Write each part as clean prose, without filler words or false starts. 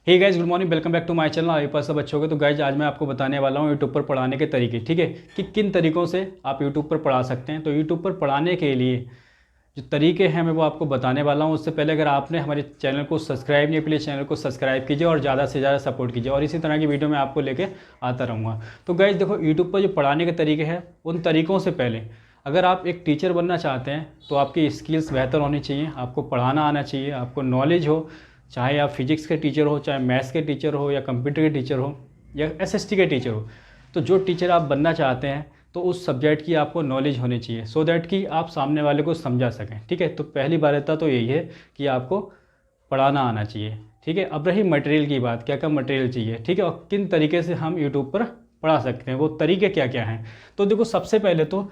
Hey guys, good morning, welcome back to my channel. आप सब अच्छे होंगे। तो गाइस आज मैं आपको बताने वाला हूँ यूट्यूब पर पढ़ाने के तरीके, ठीक है, कि किन तरीकों से आप यूट्यूब पर पढ़ा सकते हैं। तो यूट्यूब पर पढ़ाने के लिए जो तरीके हैं मैं वो आपको बताने वाला हूँ। उससे पहले अगर आपने हमारे चैनल को सब्सक्राइब नहीं, प्लीज़ चैनल को सब्सक्राइब कीजिए और ज़्यादा से ज़्यादा सपोर्ट कीजिए, और इसी तरह की वीडियो मैं आपको लेके आता रहूँगा। तो गाइस देखो, यूट्यूब पर जो पढ़ाने के तरीके हैं उन तरीक़ों से पहले अगर आप एक टीचर बनना चाहते हैं तो आपकी स्किल्स बेहतर होनी चाहिए, आपको पढ़ाना आना चाहिए, आपको नॉलेज हो, चाहे आप फिजिक्स के टीचर हो, चाहे मैथ्स के टीचर हो, या कंप्यूटर के टीचर हो, या एसएसटी के टीचर हो। तो जो टीचर आप बनना चाहते हैं तो उस सब्जेक्ट की आपको नॉलेज होनी चाहिए, सो दैट कि आप सामने वाले को समझा सकें, ठीक है। तो पहली बाध्यता तो यही है कि आपको पढ़ाना आना चाहिए, ठीक है। अब रही मटेरियल की बात, क्या क्या मटेरियल चाहिए, ठीक है, और किन तरीके से हम यूट्यूब पर पढ़ा सकते हैं, वो तरीके क्या क्या हैं। तो देखो, सबसे पहले तो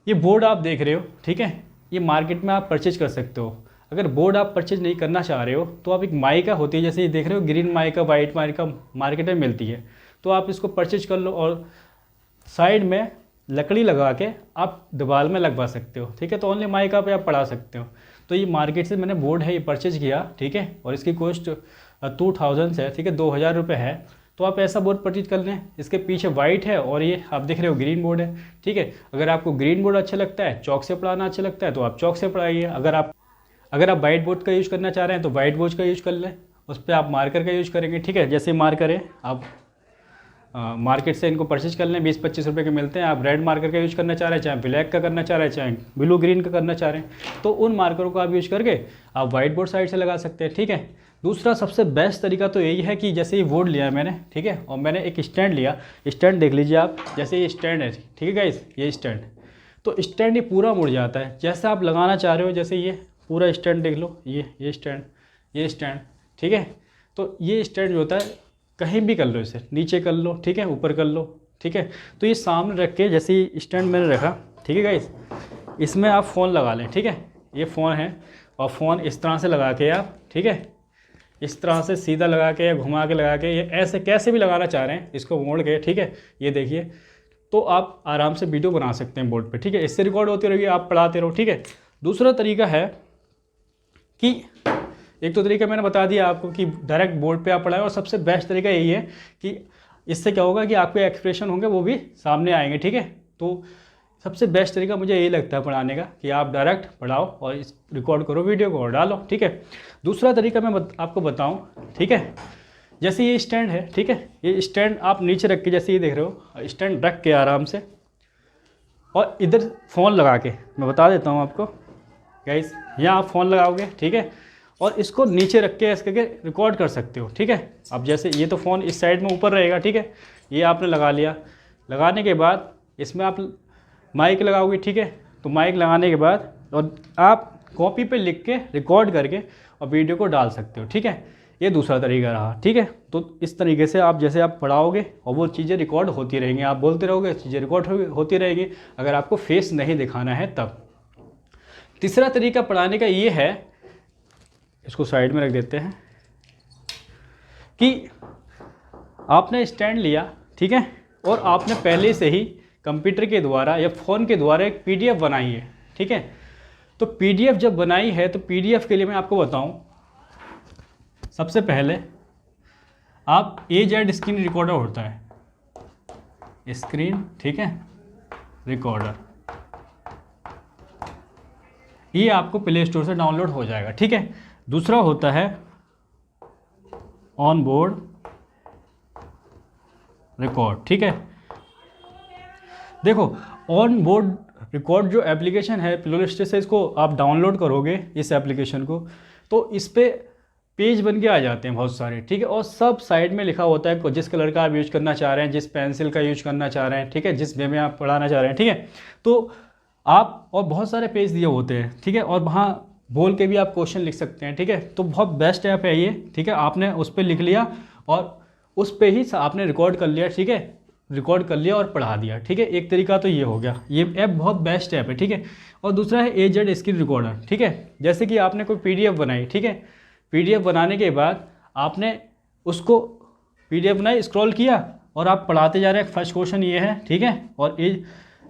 ये बोर्ड आप देख रहे हो, ठीक है, ये मार्केट में आप परचेज कर सकते हो। अगर बोर्ड आप परचेज नहीं करना चाह रहे हो तो आप एक माइका होती है, जैसे ये देख रहे हो, green mica, white mica market में मिलती है, तो आप इसको परचेज कर लो और साइड में लकड़ी लगा के आप दीवार में लगवा सकते हो, ठीक है। तो ओनली माइका पे आप पढ़ा सकते हो। तो ये मार्केट से मैंने बोर्ड है, ये परचेज किया, ठीक है, और इसकी कॉस्ट 2000 है, ठीक है, 2000 रुपये है। तो आप ऐसा बोर्ड परचेज कर लें। इसके पीछे वाइट है और ये आप देख रहे हो ग्रीन बोर्ड है, ठीक है। अगर आपको ग्रीन बोर्ड अच्छा लगता है, चौक से पढ़ाना अच्छा लगता है, तो आप चौक से पढ़ाइए। अगर आप वाइट बोर्ड का यूज़ करना चाह रहे हैं तो वाइट बोर्ड का यूज़ कर लें, उस पर आप मार्कर का यूज़ करेंगे, ठीक है। जैसे मार्कर है, आप मार्केट से इनको परचेज कर लें, 20-25 रुपये के मिलते हैं। आप रेड मार्कर का यूज़ करना चाह रहे हैं, चाहे ब्लैक का करना चाह रहे हैं, चाहे ब्लू ग्रीन का करना चाह रहे हैं, तो उन मार्करों को आप यूज़ करके आप वाइट बोर्ड साइड से लगा सकते हैं, ठीक है। दूसरा सबसे बेस्ट तरीका तो यही है कि जैसे ये बोर्ड लिया है मैंने, ठीक है, और मैंने एक स्टैंड लिया। स्टैंड देख लीजिए आप, जैसे ये स्टैंड है, ठीक है गाइस, ये स्टैंड, तो स्टैंड ये पूरा मुड़ जाता है जैसा आप लगाना चाह रहे हो। जैसे ये पूरा स्टैंड देख लो, ये स्टैंड, ये स्टैंड, ठीक है। तो ये स्टैंड जो होता है कहीं भी कर लो, इसे नीचे कर लो, ठीक है, ऊपर कर लो, ठीक है। तो ये सामने रख के, जैसे ये स्टैंड मैंने रखा, ठीक है गाइस, इसमें आप फ़ोन लगा लें, ठीक है, ये फ़ोन है, और फ़ोन इस तरह से लगा के आप, ठीक है, इस तरह से सीधा लगा के या घुमा के लगा के, ये ऐसे कैसे भी लगाना चाह रहे हैं, इसको मोड़ के, ठीक है, ये देखिए, तो आप आराम से वीडियो बना सकते हैं बोर्ड पे, ठीक है। इससे रिकॉर्ड होती रहेगी, आप पढ़ाते रहो, ठीक है। दूसरा तरीका है कि एक तो तरीका मैंने बता दिया आपको कि डायरेक्ट बोर्ड पे आप पढ़ाएं, और सबसे बेस्ट तरीका यही है कि इससे क्या होगा कि आपके एक्सप्रेशन होंगे वो भी सामने आएंगे, ठीक है। तो सबसे बेस्ट तरीका मुझे यही लगता है पढ़ाने का, कि आप डायरेक्ट पढ़ाओ और इस रिकॉर्ड करो वीडियो को और डालो, ठीक है। दूसरा तरीका मैं आपको बताऊँ, ठीक है, जैसे ये स्टैंड है, ठीक है, ये स्टैंड आप नीचे रख के, जैसे ये देख रहे हो, स्टैंड रख के आराम से, और इधर फ़ोन लगा के, मैं बता देता हूँ आपको गाइस, यहाँ आप फ़ोन लगाओगे, ठीक है, और इसको नीचे रख के ऐसे करके रिकॉर्ड कर सकते हो, ठीक है। अब जैसे ये तो फ़ोन इस साइड में ऊपर रहेगा, ठीक है, ये आपने लगा लिया। लगाने के बाद इसमें आप माइक लगाओगे, ठीक है। तो माइक लगाने के बाद और आप कॉपी पे लिख के रिकॉर्ड करके और वीडियो को डाल सकते हो, ठीक है। ये दूसरा तरीका रहा, ठीक है। तो इस तरीके से आप जैसे आप पढ़ाओगे और वो चीज़ें रिकॉर्ड होती रहेंगी, आप बोलते रहोगे, चीज़ें रिकॉर्ड होती रहेंगी, अगर आपको फेस नहीं दिखाना है तब। तीसरा तरीका पढ़ाने का ये है, इसको साइड में रख देते हैं, कि आपने स्टैंड लिया, ठीक है, और आपने पहले से ही कंप्यूटर के द्वारा या फ़ोन के द्वारा एक पीडीएफ बनाई है, ठीक है। तो पीडीएफ जब बनाई है तो पीडीएफ के लिए मैं आपको बताऊं, सबसे पहले आप AZ स्क्रीन रिकॉर्डर होता है, स्क्रीन, ठीक है, रिकॉर्डर, ये आपको प्ले स्टोर से डाउनलोड हो जाएगा, ठीक है। दूसरा होता है ऑन बोर्ड रिकॉर्ड, ठीक है। देखो, ऑन बोर्ड रिकॉर्ड जो एप्लीकेशन है, प्ले स्टोर से इसको आप डाउनलोड करोगे, इस एप्लीकेशन को, तो इस पे पेज बन के आ जाते हैं बहुत सारे, ठीक है, और सब साइड में लिखा होता है जिस कलर का आप यूज करना चाह रहे हैं, जिस पेंसिल का यूज करना चाह रहे हैं, ठीक है, जिस वे में आप पढ़ाना चाह रहे हैं, ठीक है। तो आप, और बहुत सारे पेज दिए होते हैं, ठीक है, और वहाँ बोल के भी आप क्वेश्चन लिख सकते हैं, ठीक है। तो बहुत बेस्ट ऐप है ये, ठीक है। आपने उस पर लिख लिया और उस पर ही आपने रिकॉर्ड कर लिया, ठीक है, रिकॉर्ड कर लिया और पढ़ा दिया, ठीक है। एक तरीका तो ये हो गया, ये ऐप बहुत बेस्ट ऐप है, ठीक है। और दूसरा है AZ स्क्रीन रिकॉर्डर, ठीक है। जैसे कि आपने कोई पीडीएफ बनाई, ठीक है, पीडीएफ बनाने के बाद आपने उसको पीडीएफ बनाई, स्क्रॉल किया और आप पढ़ाते जा रहे हैं, फर्स्ट क्वेश्चन ये है, ठीक है, और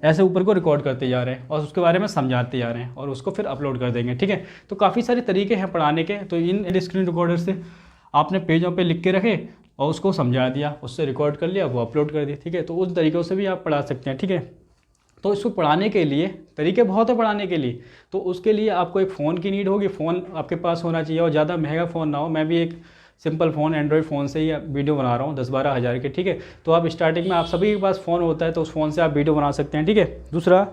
ऐसे ऊपर को रिकॉर्ड करते जा रहे हैं और उसके बारे में समझाते जा रहे हैं और उसको फिर अपलोड कर देंगे, ठीक है। तो काफ़ी सारे तरीके हैं पढ़ाने के। तो इन स्क्रीन रिकॉर्डर से आपने पेजों पे लिख के रखे और उसको समझा दिया, उससे रिकॉर्ड कर लिया, वो अपलोड कर दिया, ठीक है। तो उन तरीक़ों से भी आप पढ़ा सकते हैं, ठीक है। तो इसको पढ़ाने के लिए तरीके बहुत है पढ़ाने के लिए। तो उसके लिए आपको एक फ़ोन की नीड होगी, फ़ोन आपके पास होना चाहिए और ज़्यादा महंगा फ़ोन ना हो। मैं भी एक सिंपल फ़ोन एंड्रॉयड फ़ोन से ही वीडियो बना रहा हूँ 10-12 हज़ार के, ठीक है। तो आप स्टार्टिंग में आप सभी के पास फ़ोन होता है तो उस फ़ोन से आप वीडियो बना सकते हैं, ठीक है। दूसरा,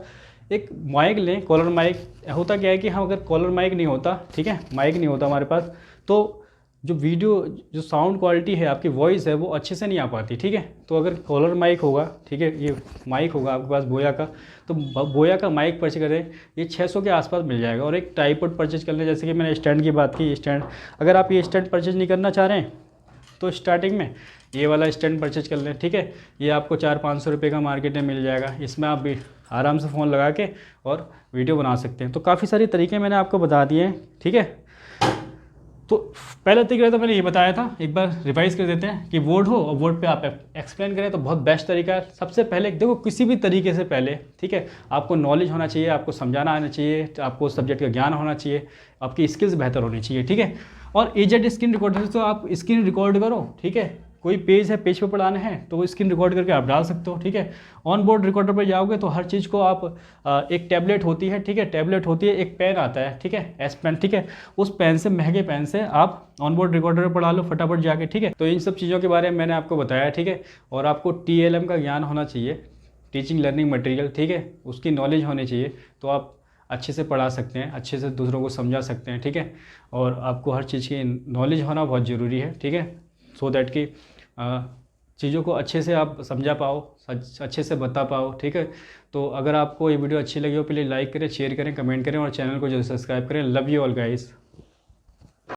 एक माइक लें, कॉलर माइक। होता क्या है कि हम अगर कॉलर माइक नहीं होता, ठीक है, माइक नहीं होता हमारे पास, तो जो वीडियो जो साउंड क्वालिटी है, आपकी वॉइस है, वो अच्छे से नहीं आ पाती, ठीक है। तो अगर कॉलर माइक होगा, ठीक है, ये माइक होगा आपके पास बोया का, तो बोया का माइक परचेज करें, ये 600 के आसपास मिल जाएगा। और एक ट्राइपॉड परचेज कर लें, जैसे कि मैंने स्टैंड की बात की, स्टैंड। अगर आप ये स्टैंड परचेज नहीं करना चाह रहे हैं तो स्टार्टिंग में ये वाला स्टैंड परचेज कर लें, ठीक है। ये आपको 400-500 रुपये का मार्केट में मिल जाएगा। इसमें आप भी आराम से फ़ोन लगा के और वीडियो बना सकते हैं। तो काफ़ी सारे तरीके मैंने आपको बता दिए हैं, ठीक है। तो पहला तरीका तो मैंने ये बताया था, एक बार रिवाइज़ कर देते हैं कि वर्ड हो और वर्ड पे आप एक्सप्लेन करें तो बहुत बेस्ट तरीका है। सबसे पहले देखो, किसी भी तरीके से पहले, ठीक है, आपको नॉलेज होना चाहिए, आपको समझाना आना चाहिए, आपको सब्जेक्ट का ज्ञान होना चाहिए, आपकी स्किल्स बेहतर होनी चाहिए, ठीक है। और एजेड स्क्रीन रिकॉर्डर से तो आप स्क्रीन रिकॉर्ड करो, ठीक है। कोई पेज है, पेज पे पढ़ाना है तो वो स्क्रीन रिकॉर्ड करके आप डाल सकते हो, ठीक है। ऑन बोर्ड रिकॉर्डर पर जाओगे तो हर चीज़ को आप एक टैबलेट होती है, ठीक है, टैबलेट होती है, एक पेन आता है, ठीक है, एस पेन, ठीक है। उस पेन से, महंगे पेन से आप ऑन बोर्ड रिकॉर्डर पर पढ़ा लो फटाफट जाके, ठीक है। तो इन सब चीज़ों के बारे में मैंने आपको बताया, ठीक है। और आपको TLM का ज्ञान होना चाहिए, टीचिंग लर्निंग मटेरियल, ठीक है, उसकी नॉलेज होनी चाहिए। तो आप अच्छे से पढ़ा सकते हैं, अच्छे से दूसरों को समझा सकते हैं, ठीक है। और आपको हर चीज़ की नॉलेज होना बहुत ज़रूरी है, ठीक है, सो दैट कि चीज़ों को अच्छे से आप समझा पाओ, अच्छे से बता पाओ, ठीक है। तो अगर आपको ये वीडियो अच्छी लगी हो, प्लीज़ लाइक करें, शेयर करें, कमेंट करें और चैनल को जरूर सब्सक्राइब करें। Love you all guys.